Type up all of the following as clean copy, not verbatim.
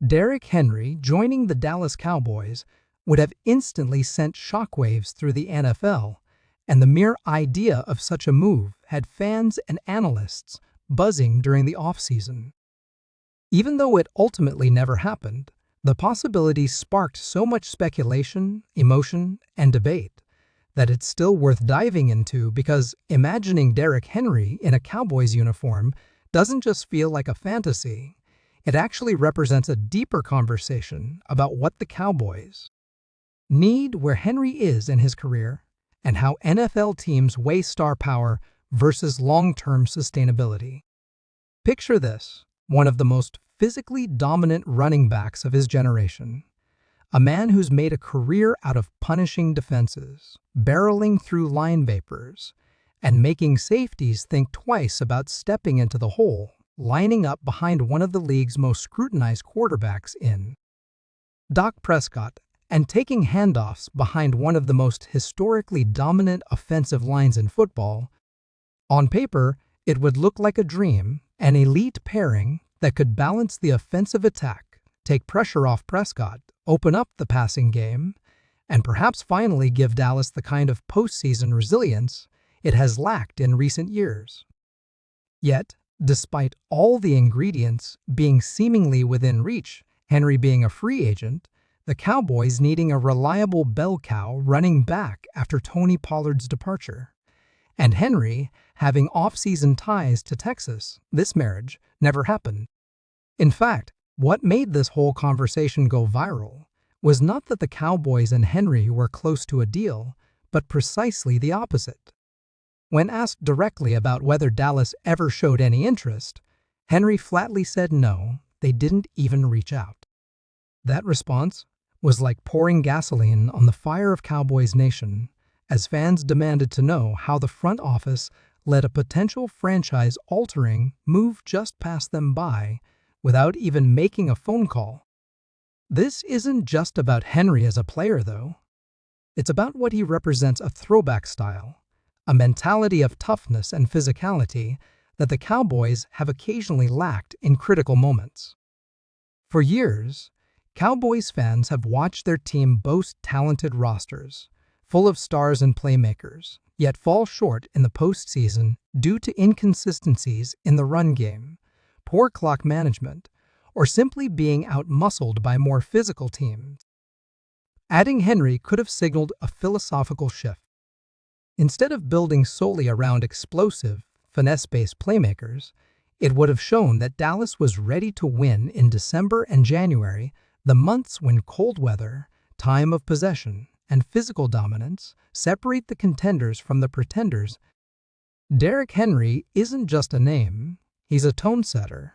Derrick Henry joining the Dallas Cowboys would have instantly sent shockwaves through the NFL, and the mere idea of such a move had fans and analysts buzzing during the offseason. Even though it ultimately never happened, the possibility sparked so much speculation, emotion, and debate that it's still worth diving into, because imagining Derrick Henry in a Cowboys uniform doesn't just feel like a fantasy. It actually represents a deeper conversation about what the Cowboys need, where Henry is in his career, and how NFL teams weigh star power versus long-term sustainability. Picture this: one of the most physically dominant running backs of his generation, a man who's made a career out of punishing defenses, barreling through line vapors, and making safeties think twice about stepping into the hole, lining up behind one of the league's most scrutinized quarterbacks in Dak Prescott, and taking handoffs behind one of the most historically dominant offensive lines in football. On paper, it would look like a dream, an elite pairing that could balance the offensive attack, take pressure off Prescott, open up the passing game, and perhaps finally give Dallas the kind of postseason resilience it has lacked in recent years. Yet, despite all the ingredients being seemingly within reach, Henry being a free agent, the Cowboys needing a reliable bell cow running back after Tony Pollard's departure, and Henry having off-season ties to Texas, this marriage never happened. In fact, what made this whole conversation go viral was not that the Cowboys and Henry were close to a deal, but precisely the opposite. When asked directly about whether Dallas ever showed any interest, Henry flatly said no, they didn't even reach out. That response was like pouring gasoline on the fire of Cowboys Nation, as fans demanded to know how the front office let a potential franchise-altering move just pass them by without even making a phone call. This isn't just about Henry as a player, though. It's about what he represents: a throwback style, a mentality of toughness and physicality that the Cowboys have occasionally lacked in critical moments. For years, Cowboys fans have watched their team boast talented rosters, full of stars and playmakers, yet fall short in the postseason due to inconsistencies in the run game, poor clock management, or simply being outmuscled by more physical teams. Adding Henry could have signaled a philosophical shift. Instead of building solely around explosive, finesse-based playmakers, it would have shown that Dallas was ready to win in December and January, the months when cold weather, time of possession, and physical dominance separate the contenders from the pretenders. Derrick Henry isn't just a name, he's a tone setter.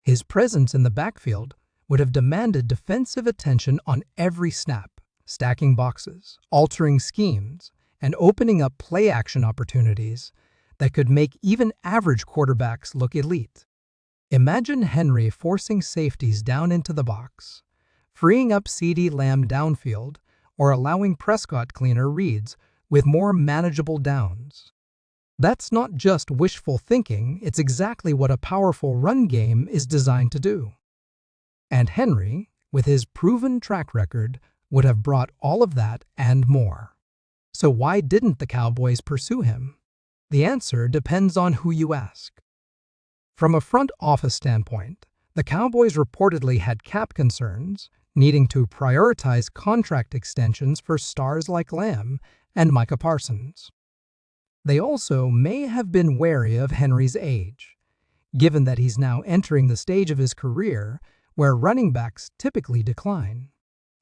His presence in the backfield would have demanded defensive attention on every snap, stacking boxes, altering schemes, and opening up play-action opportunities that could make even average quarterbacks look elite. Imagine Henry forcing safeties down into the box, freeing up CeeDee Lamb downfield, or allowing Prescott cleaner reads with more manageable downs. That's not just wishful thinking, it's exactly what a powerful run game is designed to do. And Henry, with his proven track record, would have brought all of that and more. So why didn't the Cowboys pursue him? The answer depends on who you ask. From a front office standpoint, the Cowboys reportedly had cap concerns, needing to prioritize contract extensions for stars like Lamb and Micah Parsons. They also may have been wary of Henry's age, given that he's now entering the stage of his career where running backs typically decline.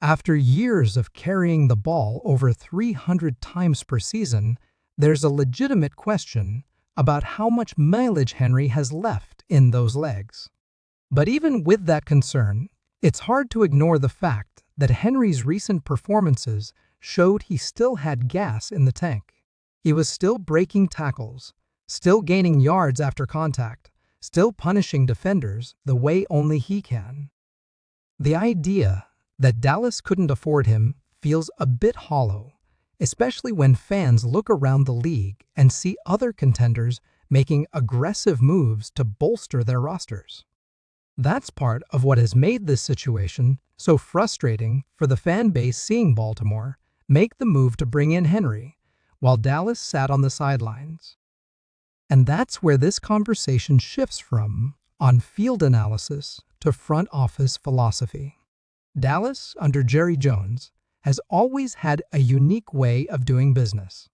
After years of carrying the ball over 300 times per season, there's a legitimate question about how much mileage Henry has left in those legs. But even with that concern, it's hard to ignore the fact that Henry's recent performances showed he still had gas in the tank. He was still breaking tackles, still gaining yards after contact, still punishing defenders the way only he can. The idea that Dallas couldn't afford him feels a bit hollow, especially when fans look around the league and see other contenders making aggressive moves to bolster their rosters. That's part of what has made this situation so frustrating for the fan base seeing Baltimore make the move to bring in Henry, while Dallas sat on the sidelines. And that's where this conversation shifts from on-field analysis to front office philosophy. Dallas, under Jerry Jones, has always had a unique way of doing business.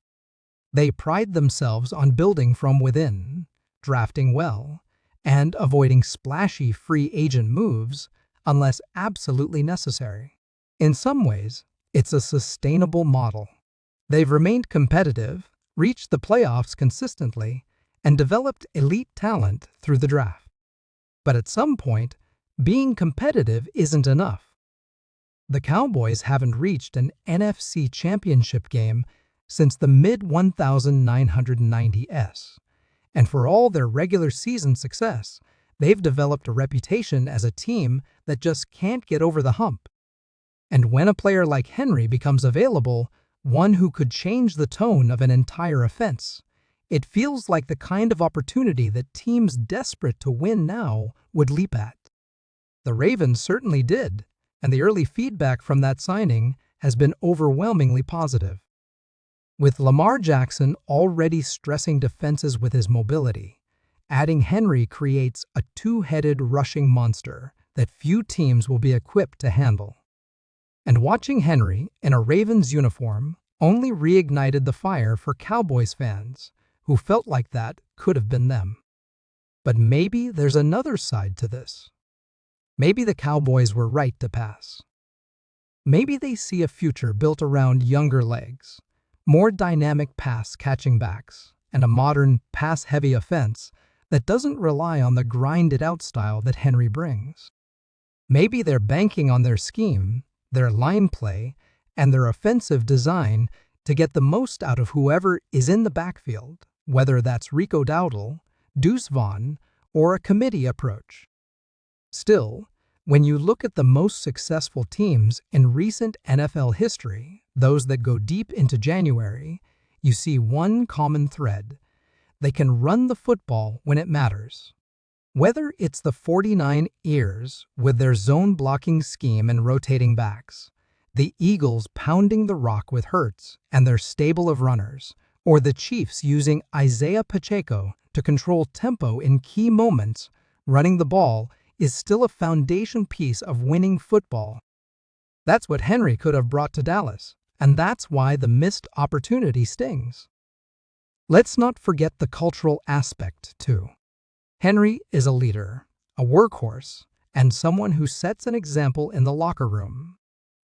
They pride themselves on building from within, drafting well, and avoiding splashy free agent moves unless absolutely necessary. In some ways, it's a sustainable model. They've remained competitive, reached the playoffs consistently, and developed elite talent through the draft. But at some point, being competitive isn't enough. The Cowboys haven't reached an NFC championship game since the mid-1990s, and for all their regular season success, they've developed a reputation as a team that just can't get over the hump. And when a player like Henry becomes available, one who could change the tone of an entire offense, it feels like the kind of opportunity that teams desperate to win now would leap at. The Ravens certainly did, and the early feedback from that signing has been overwhelmingly positive. With Lamar Jackson already stressing defenses with his mobility, adding Henry creates a two-headed rushing monster that few teams will be equipped to handle. And watching Henry in a Ravens uniform only reignited the fire for Cowboys fans who felt like that could have been them. But maybe there's another side to this. Maybe the Cowboys were right to pass. Maybe they see a future built around younger legs, more dynamic pass-catching backs, and a modern, pass-heavy offense that doesn't rely on the grinded-out style that Henry brings. Maybe they're banking on their scheme, their line play, and their offensive design to get the most out of whoever is in the backfield, whether that's Rico Dowdle, Deuce Vaughn, or a committee approach. Still, when you look at the most successful teams in recent NFL history, those that go deep into January, you see one common thread. They can run the football when it matters. Whether it's the 49ers with their zone-blocking scheme and rotating backs, the Eagles pounding the rock with Hurts and their stable of runners, or the Chiefs using Isaiah Pacheco to control tempo in key moments, running the ball is still a foundation piece of winning football. That's what Henry could have brought to Dallas, and that's why the missed opportunity stings. Let's not forget the cultural aspect, too. Henry is a leader, a workhorse, and someone who sets an example in the locker room.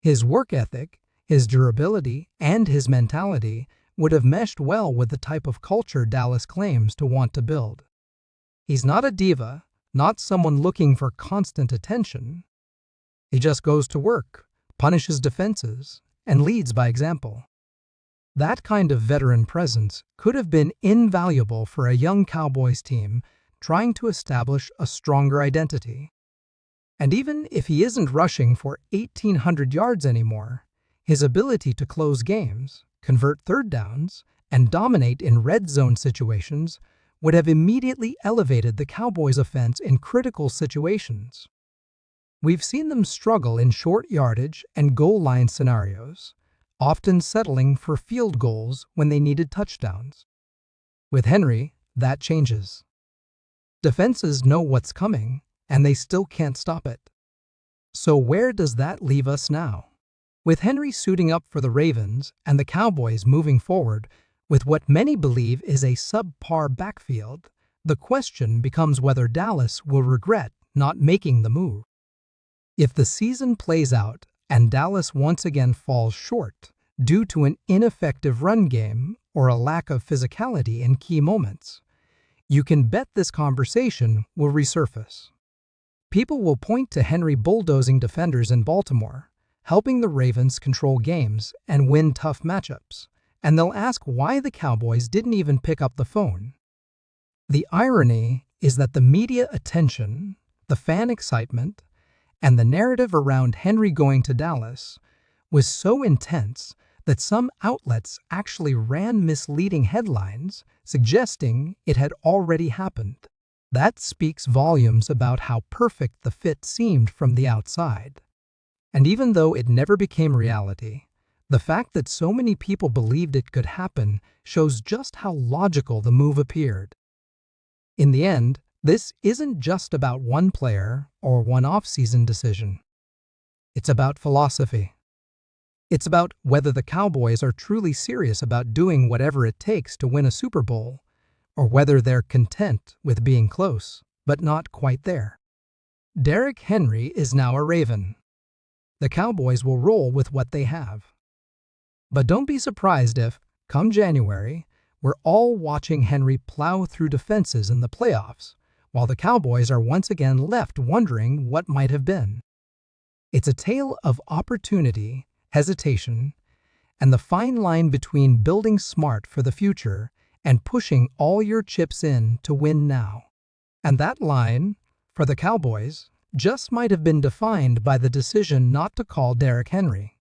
His work ethic, his durability, and his mentality would have meshed well with the type of culture Dallas claims to want to build. He's not a diva, not someone looking for constant attention. He just goes to work, punishes defenses, and leads by example. That kind of veteran presence could have been invaluable for a young Cowboys team trying to establish a stronger identity. And even if he isn't rushing for 1,800 yards anymore, his ability to close games, convert third downs, and dominate in red zone situations would have immediately elevated the Cowboys' offense in critical situations. We've seen them struggle in short yardage and goal line scenarios, often settling for field goals when they needed touchdowns. With Henry, that changes. Defenses know what's coming, and they still can't stop it. So where does that leave us now? With Henry suiting up for the Ravens and the Cowboys moving forward with what many believe is a subpar backfield, the question becomes whether Dallas will regret not making the move. If the season plays out and Dallas once again falls short due to an ineffective run game or a lack of physicality in key moments, you can bet this conversation will resurface. People will point to Henry bulldozing defenders in Baltimore, helping the Ravens control games and win tough matchups, and they'll ask why the Cowboys didn't even pick up the phone. The irony is that the media attention, the fan excitement, and the narrative around Henry going to Dallas was so intense that some outlets actually ran misleading headlines suggesting it had already happened. That speaks volumes about how perfect the fit seemed from the outside. And even though it never became reality, the fact that so many people believed it could happen shows just how logical the move appeared. In the end, this isn't just about one player or one off-season decision. It's about philosophy. It's about whether the Cowboys are truly serious about doing whatever it takes to win a Super Bowl, or whether they're content with being close, but not quite there. Derrick Henry is now a Raven. The Cowboys will roll with what they have. But don't be surprised if, come January, we're all watching Henry plow through defenses in the playoffs, while the Cowboys are once again left wondering what might have been. It's a tale of opportunity, hesitation, and the fine line between building smart for the future and pushing all your chips in to win now. And that line, for the Cowboys, just might have been defined by the decision not to call Derrick Henry.